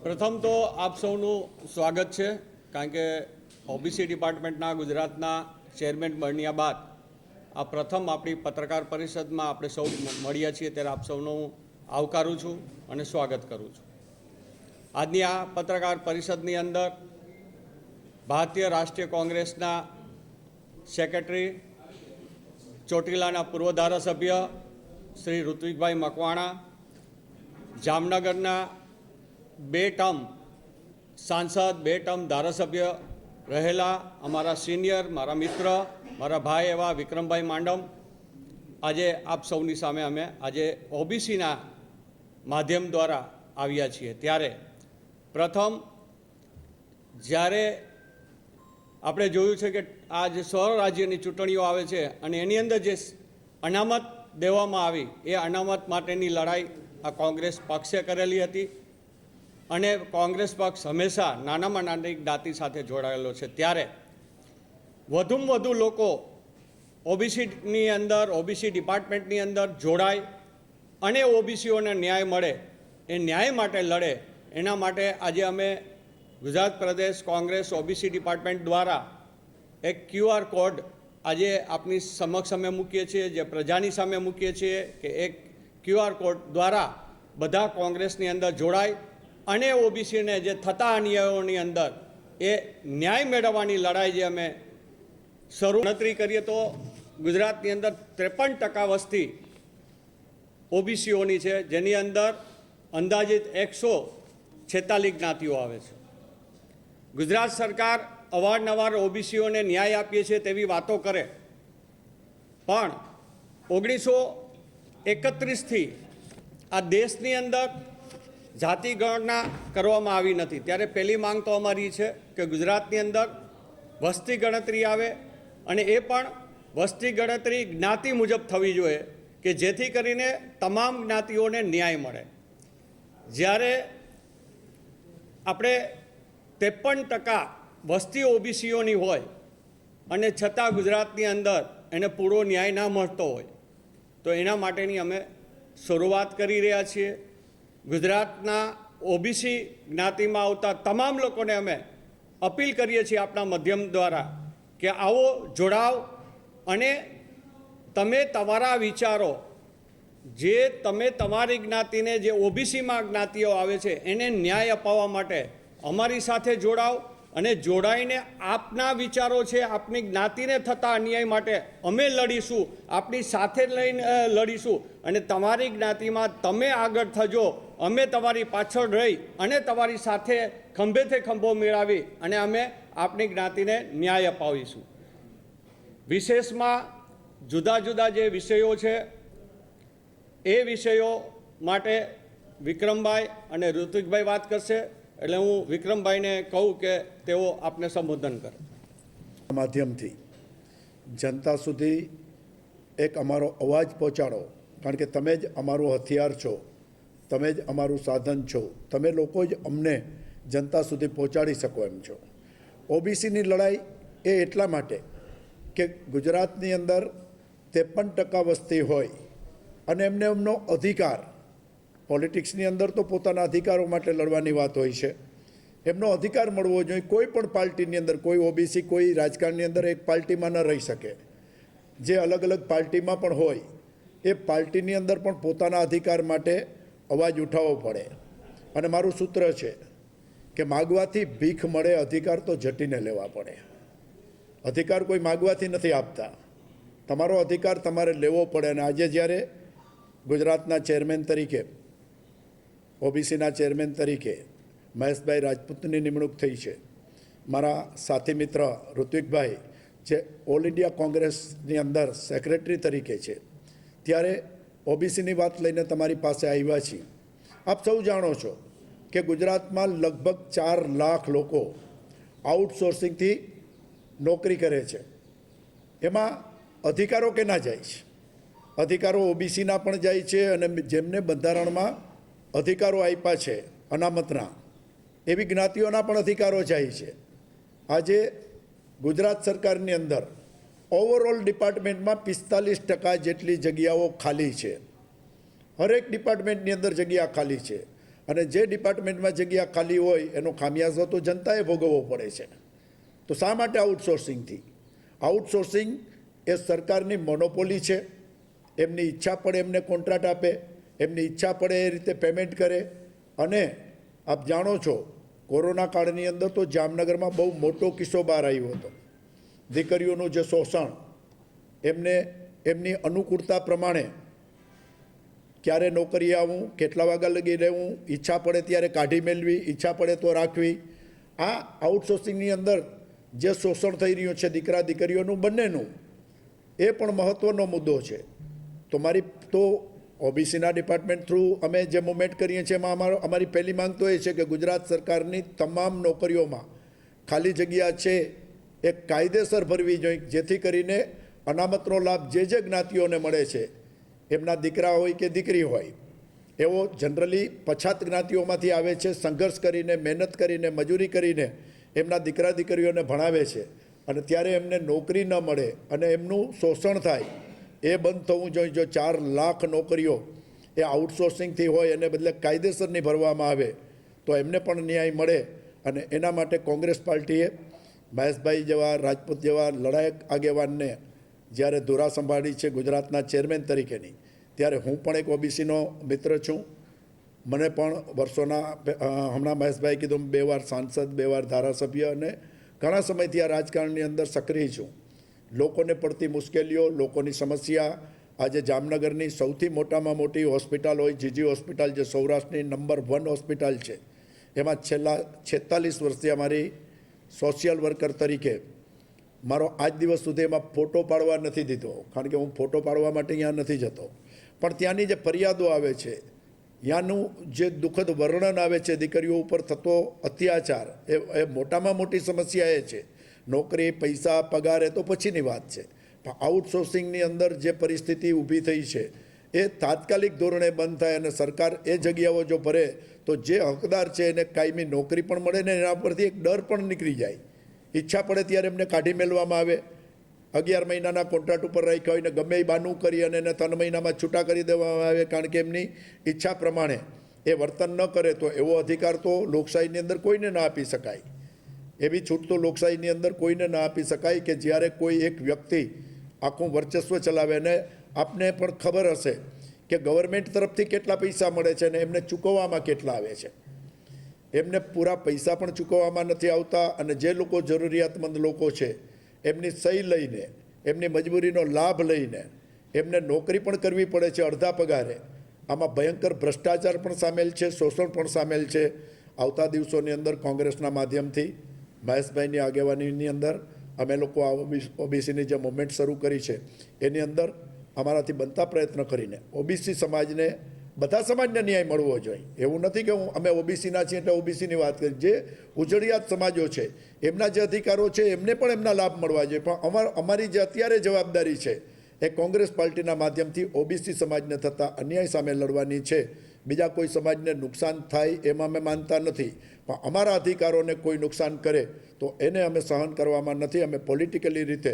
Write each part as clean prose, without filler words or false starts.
પ્રથમ તો આપ સૌનું સ્વાગત છે, કારણ કે ઓબીસી ડિપાર્ટમેન્ટના ગુજરાતના ચેરમેન બન્યા બાદ આ પ્રથમ આપણી પત્રકાર પરિષદમાં આપણે સૌ મળ્યા છીએ, ત્યારે આપ સૌનું હું આવકારું છું અને સ્વાગત કરું છું. આજની આ પત્રકાર પરિષદની અંદર ભારતીય રાષ્ટ્રીય કોંગ્રેસના સેક્રેટરી, ચોટીલાના પૂર્વ ધારાસભ્ય શ્રી ઋત્વિકભાઈ મકવાણા, જામનગરના 2 ટર્મ સાંસદ, 2 ટર્મ ધારાસભ્ય રહેલા અમારા સિનિયર, મારા મિત્ર, મારા ભાઈ એવા વિક્રમભાઈ માંડમ, આજે આપ સૌની સામે અમે આજે ઓબીસીના માધ્યમ દ્વારા આવ્યા છીએ. ત્યારે પ્રથમ જ્યારે આપણે જોયું છે કે આ જે સ્વરાજ્યની ચૂંટણીઓ આવે છે અને એની અંદર જે અનામત દેવામાં આવી, એ અનામત માટેની લડાઈ આ કોંગ્રેસ પક્ષે કરેલી હતી અને કોંગ્રેસ પક્ષ હંમેશા નાનામાં નાની જ્ઞાતિ સાથે જોડાયેલો છે. ત્યારે વધુમાં વધુ લોકો ઓબીસીની અંદર, ઓબીસી ડિપાર્ટમેન્ટની અંદર જોડાય અને ઓબીસીઓને ન્યાય મળે, એ ન્યાય માટે લડે, એના માટે આજે અમે ગુજરાત પ્રદેશ કોંગ્રેસ ઓબીસી ડિપાર્ટમેન્ટ દ્વારા એક QR કોડ આજે આપની સમક્ષ અમે મૂકીએ છીએ, જે પ્રજાની સામે મૂકીએ છીએ કે એક QR કોડ દ્વારા બધા કોંગ્રેસની અંદર જોડાય અને ઓબીસીને જે થતા અન્યાયોની અંદર એ ન્યાય મેળવવાની લડાઈ જે અમે શરૂ ગણતરી કરીએ તો ગુજરાતની અંદર 53% વસ્તી ઓબીસીઓની છે, જેની અંદર અંદાજિત 146 જ્ઞાતિઓ આવે છે. ગુજરાત સરકાર અવારનવાર ઓબીસીઓને ન્યાય આપીએ છીએ તેવી વાતો કરે, પણ 1931થી આ દેશની અંદર જાતિ ગણના કરવામાં આવી નથી. ત્યારે પહેલી માંગ તો અમારી છે કે ગુજરાતની અંદર વસ્તી ગણતરી આવે અને એ પણ વસ્તી ગણતરી જ્ઞાતિ મુજબ થવી જોઈએ કે જેથી કરીને તમામ જ્ઞાતિઓને ન્યાય મળે. જ્યારે આપણે 53% વસ્તી ઓબીસીઓની હોય અને છતાં ગુજરાતની અંદર એને પૂરો ન્યાય ના મળતો હોય, તો એના માટેની અમે શરૂઆત કરી રહ્યા છીએ. ગુજરાતના ઓબીસી જ્ઞાતિમાં આવતા તમામ લોકોને અમે અપીલ કરીએ છીએ આપણા માધ્યમ દ્વારા કે આવો, જોડાવ અને તમે તમારા વિચારો, જે તમે તમારી જ્ઞાતિને, જે ઓબીસીમાં જ્ઞાતિઓ આવે છે એને ન્યાય અપાવવા માટે અમારી સાથે જોડાવ અને જોડાઈને આપના વિચારો છે, આપની જ્ઞાતિને થતા અન્યાય માટે અમે લડીશું, આપની સાથે લઈને લડીશું અને તમારી જ્ઞાતિમાં તમે આગળ થજો, અમે તમારી પાછળ રહી અને તમારી સાથે ખંભેથી ખંભો મેળવી અને અમે આપની જ્ઞાતિને ન્યાય અપાવીશું. વિશેષમાં જુદા જુદા જે વિષયો છે એ વિષયો માટે વિક્રમભાઈ અને ઋત્વિકભાઈ વાત કરશે, એટલે હું વિક્રમભાઈને કહું કે તેઓ આપને સંબોધન કરે. માધ્યમથી જનતા સુધી એક અમારો અવાજ પહોંચાડો, કારણ કે તમે જ અમારું હથિયાર છો, તમે જ અમારું સાધન છો, તમે લોકો જ અમને જનતા સુધી પહોંચાડી શકો એમ છો. ઓબીસીની લડાઈ એ એટલા માટે કે ગુજરાતની અંદર 53% વસ્તી હોય અને એમને એમનો અધિકાર, પોલિટિક્સની અંદર તો પોતાના અધિકારો માટે લડવાની વાત હોય છે, એમનો અધિકાર મળવો જોઈએ. કોઈ પણ પાર્ટીની અંદર કોઈ ઓબીસી કોઈ રાજકારણની અંદર એક પાર્ટીમાં ન રહી શકે. જે અલગ અલગ પાર્ટીમાં પણ હોય એ પાર્ટીની અંદર પણ પોતાના અધિકાર માટે અવાજ ઉઠાવવો પડે. અને મારું સૂત્ર છે કે માગવાથી ભીખ મળે, અધિકાર તો ઝટીને લેવા પડે. અધિકાર કોઈ માગવાથી નથી આપતા, તમારો અધિકાર તમારે લેવો પડે. અને આજે જ્યારે ગુજરાતના ચેરમેન તરીકે, ઓબીસીના ચેરમેન તરીકે મહેશભાઈ રાજપૂતની નિમણૂક થઈ છે, મારા સાથી મિત્ર ઋત્વિકભાઈ જે ઓલ ઇન્ડિયા કોંગ્રેસની અંદર સેક્રેટરી તરીકે છે, ત્યારે ઓબીસીની વાત લઈને તમારી પાસે આવ્યા છીએ. આપ સૌ જાણો છો કે ગુજરાતમાં લગભગ 4 લાખ લોકો આઉટસોર્સિંગથી નોકરી કરે છે. એમાં અધિકારો કેના જાય છે? અધિકારો ઓબીસીના પણ જાય છે અને જેમને બંધારણમાં અધિકારો આપ્યા છે અનામતના, એવી જ્ઞાતિઓના પણ અધિકારો જાય છે. આજે ગુજરાત સરકારની અંદર ઓવરઓલ ડિપાર્ટમેન્ટમાં 45% જેટલી જગ્યાઓ ખાલી છે. હરેક ડિપાર્ટમેન્ટની અંદર જગ્યા ખાલી છે અને જે ડિપાર્ટમેન્ટમાં જગ્યા ખાલી હોય એનો ખામિયાજો તો જનતાએ ભોગવવો પડે છે. તો શા માટે આઉટસોર્સિંગથી? આઉટસોર્સિંગ એ સરકારની મોનોપોલી છે. એમની ઈચ્છા પડે એમને કોન્ટ્રાક્ટ આપે, એમની ઈચ્છા પડે એ રીતે પેમેન્ટ કરે. અને આપ જાણો છો કોરોના કાળની અંદર તો જામનગરમાં બહુ મોટો કિસ્સો બહાર આવ્યો હતો. દીકરીઓનું જે શોષણ, એમને એમની અનુકૂળતા પ્રમાણે ક્યારે નોકરી આવું, કેટલા વાગ્યા લગી રહેવું, ઈચ્છા પડે ત્યારે કાઢી મેળવી, ઈચ્છા પડે તો રાખવી. આ આઉટસોર્સિંગની અંદર જે શોષણ થઈ રહ્યું છે દીકરા દીકરીઓનું બંનેનું, એ પણ મહત્ત્વનો મુદ્દો છે. તો ઓબીસીના ડિપાર્ટમેન્ટ થ્રુ અમે જે મુવમેન્ટ કરીએ છીએ એમાં અમારી પહેલી માંગ તો એ છે કે ગુજરાત સરકારની તમામ નોકરીઓમાં ખાલી જગ્યા છે એ કાયદેસર ભરવી જોઈએ, જેથી કરીને અનામતનો લાભ જે જ્ઞાતિઓને મળે છે, એમના દીકરા હોય કે દીકરી હોય, એવો જનરલી પછાત જ્ઞાતિઓમાંથી આવે છે, સંઘર્ષ કરીને, મહેનત કરીને, મજૂરી કરીને એમના દીકરા દીકરીઓને ભણાવે છે, અને ત્યારે એમને નોકરી ન મળે અને એમનું શોષણ થાય, એ બંધ થવું જોઈએ. જો 4 લાખ નોકરીઓ એ આઉટસોર્સિંગથી હોય એને બદલે કાયદેસરની ભરવામાં આવે તો એમને પણ ન્યાય મળે. અને એના માટે કોંગ્રેસ પાર્ટીએ મહેશભાઈ જેવા, રાજપૂત જેવા લડાયક આગેવાનને જ્યારે ધોરા સંભાળી છે ગુજરાતના ચેરમેન તરીકેની, ત્યારે હું પણ એક ઓબીસીનો મિત્ર છું. મને પણ વર્ષોના, હમણાં મહેશભાઈ કીધું, 2 વાર સાંસદ, 2 વાર ધારાસભ્ય, અને ઘણા સમયથી આ રાજકારણની અંદર સક્રિય છું. લોકોને પડતી મુશ્કેલીઓ, લોકોની સમસ્યા, આજે જામનગરની સૌથી મોટામાં મોટી હોસ્પિટલ હોય જીજી હોસ્પિટલ, જે સૌરાષ્ટ્રની નંબર 1 હોસ્પિટલ છે, એમાં છેલ્લા 46 વર્ષથી અમારી સોશિયલ વર્કર તરીકે મારો આજ દિવસ સુધી એમાં ફોટો પાડવા નથી દીધો, કારણ કે હું ફોટો પાડવા માટે અહીંયા નથી જતો. પણ ત્યાંની જે ફરિયાદો આવે છે, ત્યાંનું જે દુઃખદ વર્ણન આવે છે, દીકરીઓ ઉપર થતો અત્યાચાર, એ મોટામાં મોટી સમસ્યા એ છે. નોકરી, પૈસા, પગાર એ તો પછીની વાત છે, પણ આઉટસોર્સિંગની અંદર જે પરિસ્થિતિ ઊભી થઈ છે એ તાત્કાલિક ધોરણે બંધ થાય અને સરકાર એ જગ્યાઓ જો ભરે તો જે હકદાર છે એને કાયમી નોકરી પણ મળે ને એના પરથી એક ડર પણ નીકળી જાય. ઈચ્છા પડે ત્યારે એમને કાઢી મેળવામાં આવે. 11 મહિનાના કોન્ટ્રાક્ટ ઉપર રાખ્યા હોય ને ગમે એ બાનું કરી અને એને 3 મહિનામાં છૂટા કરી દેવામાં આવે, કારણ કે એમની ઈચ્છા પ્રમાણે એ વર્તન ન કરે. તો એવો અધિકાર તો લોકશાહીની અંદર કોઈને ના આપી શકાય. એવી છૂટ તો લોકશાહીની અંદર કોઈને ના આપી શકાય કે જ્યારે કોઈ એક વ્યક્તિ આખું વર્ચસ્વ ચલાવે. અને આપને પણ ખબર હશે કે ગવર્મેન્ટ તરફથી કેટલા પૈસા મળે છે અને એમને ચૂકવવામાં કેટલા આવે છે. એમને પૂરા પૈસા પણ ચૂકવવામાં નથી આવતા, અને જે લોકો જરૂરિયાતમંદ લોકો છે એમની સહી લઈને, એમની મજબૂરીનો લાભ લઈને એમને નોકરી પણ કરવી પડે છે અડધા પગારે. આમાં ભયંકર ભ્રષ્ટાચાર પણ સામેલ છે, શોષણ પણ સામેલ છે. આવતા દિવસોની અંદર કોંગ્રેસના માધ્યમથી મહેશભાઈની આગેવાનીની અંદર અમે લોકો આ ઓબીસીની જે મુવમેન્ટ શરૂ કરી છે એની અંદર અમારાથી બનતા પ્રયત્ન કરીને ઓબીસી સમાજને, બધા સમાજને ન્યાય મળવો જોઈએ. એવું નથી કે અમે ઓબીસીના છીએ એટલે ઓબીસીની વાત કરી. જે ઉજળિયાત સમાજો છે એમના જે અધિકારો છે એમને પણ એમના લાભ મળવા જોઈએ. પણ અમારી જે અત્યારે જવાબદારી છે એ કોંગ્રેસ પાર્ટીના માધ્યમથી ઓબીસી સમાજને થતા અન્યાય સામે લડવાની છે. બીજા કોઈ સમાજને નુકસાન થાય એમાં અમે માનતા નથી, પણ અમારા અધિકારોને કોઈ નુકસાન કરે તો એને અમે સહન કરવામાં નથી. અમે પોલિટિકલી રીતે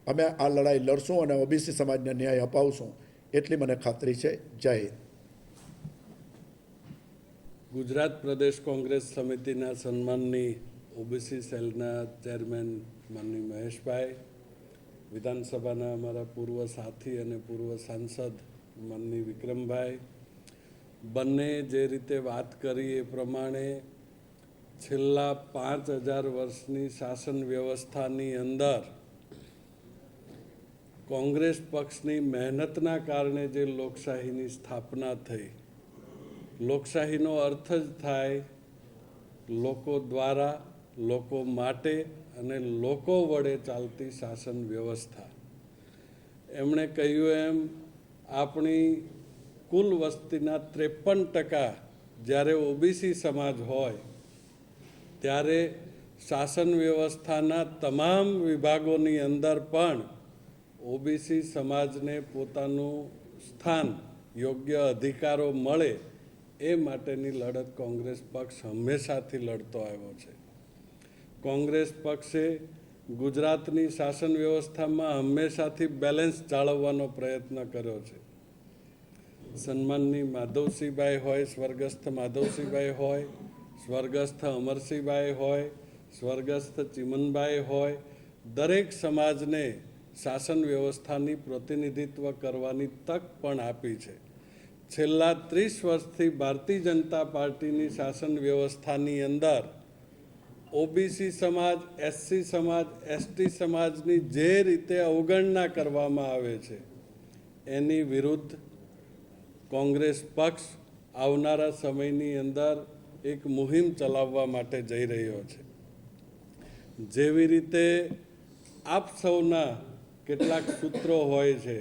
અમે આ લડાઈ લડશું અને ઓબીસી સમાજને ન્યાય અપાવશું, એટલી મને ખાતરી છે. જય હિન્દ. ગુજરાત પ્રદેશ કોંગ્રેસ સમિતિના સન્માનની ઓબીસી સેલના ચેરમેન માનની મહેશભાઈ, વિધાનસભાના અમારા પૂર્વ સાથી અને પૂર્વ સાંસદ માનની વિક્રમભાઈ, બંને જે રીતે વાત કરી એ પ્રમાણે છેલ્લા 5000 વર્ષની શાસન વ્યવસ્થાની અંદર કોંગ્રેસ પક્ષની મહેનતના કારણે જે લોકશાહીની સ્થાપના થઈ. લોકશાહીનો અર્થ જ થાય લોકો દ્વારા, લોકો માટે અને લોકો વડે ચાલતી શાસન વ્યવસ્થા. એમણે કહ્યું એમ આપણી કુલ વસ્તીના 53% જ્યારે ઓબીસી સમાજ હોય ત્યારે શાસન વ્યવસ્થાના તમામ વિભાગોની અંદર પણ ઓબીસી સમાજને પોતાનું સ્થાન, યોગ્ય અધિકારો મળે એ માટેની લડત કોંગ્રેસ પક્ષ હંમેશાથી લડતો આવ્યો છે. કોંગ્રેસ પક્ષે ગુજરાતની શાસન વ્યવસ્થામાં હંમેશાથી બેલેન્સ જાળવવાનો પ્રયત્ન કર્યો છે. સન્માનની માધવસિંહભાઈ હોય, સ્વર્ગસ્થ માધવસિંહભાઈ હોય, સ્વર્ગસ્થ અમરસિંહભાઈ હોય, સ્વર્ગસ્થ ચિમનભાઈ હોય, દરેક સમાજને શાસન વ્યવસ્થાની પ્રતિનિધિત્વ કરવાની તક પણ આપી છે. છેલ્લા 30 વર્ષથી ભારતીય જનતા પાર્ટીની શાસન વ્યવસ્થાની અંદર ઓબીસી સમાજ, એસસી સમાજ, એસટી સમાજની જે રીતે અવગણના કરવામાં આવે છે એની વિરુદ્ધ કોંગ્રેસ પક્ષ આવનારા સમયની અંદર એક મુહિમ ચલાવવા માટે જઈ રહ્યો છે. જેવી રીતે આપ સૌના કેટલાક સૂત્રો હોય છે,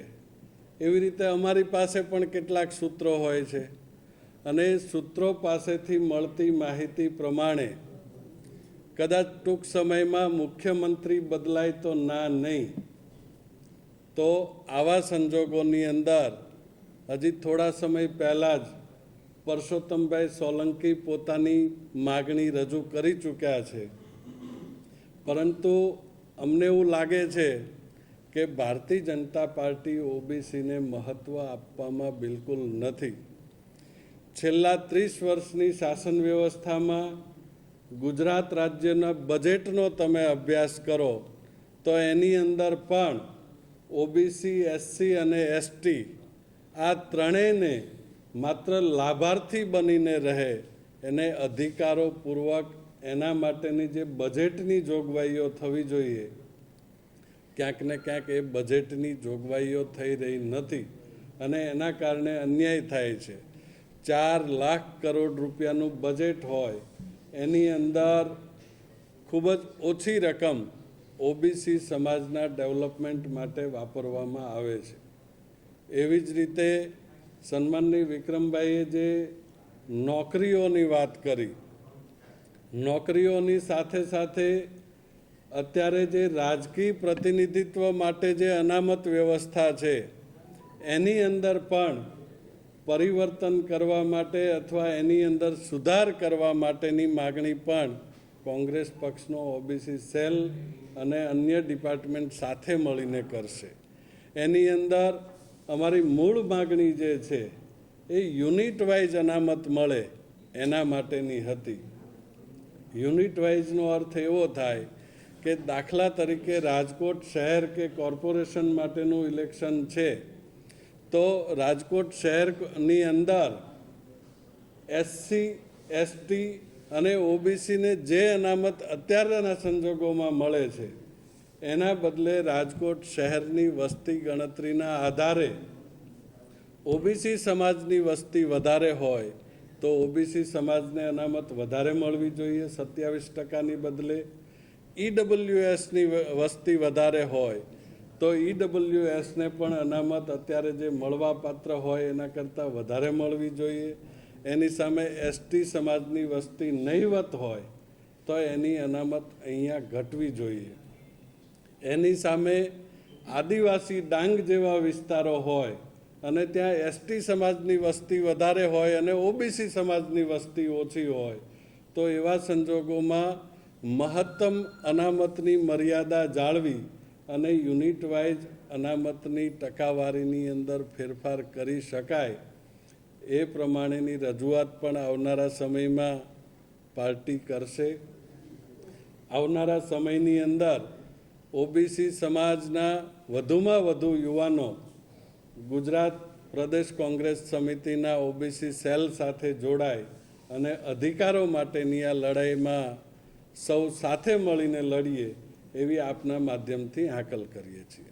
એવી રીતે અમારી પાસે પણ કેટલાક સૂત્રો હોય છે અને સૂત્રો પાસેથી મળતી માહિતી પ્રમાણે કદાચ ટૂંક સમયમાં મુખ્યમંત્રી બદલાય તો ના નહીં, તો આવા સંજોગોની અંદર હજી થોડા સમય પહેલાં જ પરસોત્તમભાઈ સોલંકી પોતાની માગણી રજૂ કરી ચૂક્યા છે. પરંતુ અમને એવું લાગે છે કે ભારતીય જનતા પાર્ટી ઓબીસીને મહત્ત્વ આપવામાં બિલકુલ નથી. છેલ્લા 30 વર્ષની શાસન વ્યવસ્થામાં ગુજરાત રાજ્યના બજેટનો તમે અભ્યાસ કરો તો એની અંદર પણ ઓબીસી, એસસી અને એસટી આ ત્રણેયને માત્ર લાભાર્થી બનીને રહે એને અધિકારોપૂર્વક એના માટેની જે બજેટની જોગવાઈઓ થવી જોઈએ, ક્યાંક ને ક્યાંક એ બજેટની જોગવાઈઓ થઈ રહી નથી અને એના કારણે અન્યાય થાય છે. 4 લાખ કરોડ રૂપિયાનું બજેટ હોય એની અંદર ખૂબ જ ઓછી રકમ ઓબીસી સમાજના ડેવલપમેન્ટ માટે વાપરવામાં આવે છે. એવી જ રીતે સન્માનની વિક્રમભાઈએ જે નોકરીઓની વાત કરી, નોકરીઓની સાથે સાથે અત્યારે જે રાજકીય પ્રતિનિધિત્વ માટે જે અનામત વ્યવસ્થા છે એની અંદર પણ પરિવર્તન કરવા માટે અથવા એની અંદર સુધાર કરવા માટેની માગણી પણ કોંગ્રેસ પક્ષનો ઓબીસી સેલ અને અન્ય ડિપાર્ટમેન્ટ સાથે મળીને કરશે. એની અંદર અમારી મૂળ માગણી જે છે એ યુનિટ વાઇઝ અનામત મળે એના માટેની હતી. યુનિટ વાઇઝનો અર્થ એવો થાય કે દાખલા તરીકે રાજકોટ શહેર કે કોર્પોરેશન માટેનું ઇલેક્શન છે તો રાજકોટ શહેરની અંદર એસસી, એસટી અને ઓબીસીને જે અનામત અત્યારના સંજોગોમાં મળે છે એના બદલે રાજકોટ શહેરની વસ્તી ગણતરીના આધારે ઓબીસી સમાજની વસ્તી વધારે હોય તો ઓબીસી સમાજને અનામત વધારે મળવી જોઈએ 27%ની બદલે. ઈડબ્લ્યુએસની વસ્તી વધારે હોય તો ઈડબ્લ્યુએસને પણ અનામત અત્યારે જે મળવાપાત્ર હોય એના કરતાં વધારે મળવી જોઈએ. એની સામે એસટી સમાજની વસ્તી નહીવત હોય તો એની અનામત અહીંયા ઘટવી જોઈએ. એની સામે આદિવાસી ડાંગ જેવા વિસ્તારો હોય અને ત્યાં એસટી સમાજની વસ્તી વધારે હોય અને ઓબીસી સમાજની વસ્તી ઓછી હોય તો એવા સંજોગોમાં મહત્તમ અનામતની મર્યાદા જાળવી અને યુનિટ વાઇઝ અનામતની ટકાવારીની અંદર ફેરફાર કરી શકાય એ પ્રમાણેની રજૂઆત પણ આવનારા સમયમાં પાર્ટી કરશે. આવનારા સમયની અંદર ઓબીસી સમાજના વધુમાં વધુ યુવાનો ગુજરાત પ્રદેશ કોંગ્રેસ સમિતિના ઓબીસી સેલ સાથે જોડાય અને અધિકારો માટેની આ લડાઈમાં સૌ સાથે મળીને લડીએ એવી આપના માધ્યમથી હાકલ કરીએ છીએ.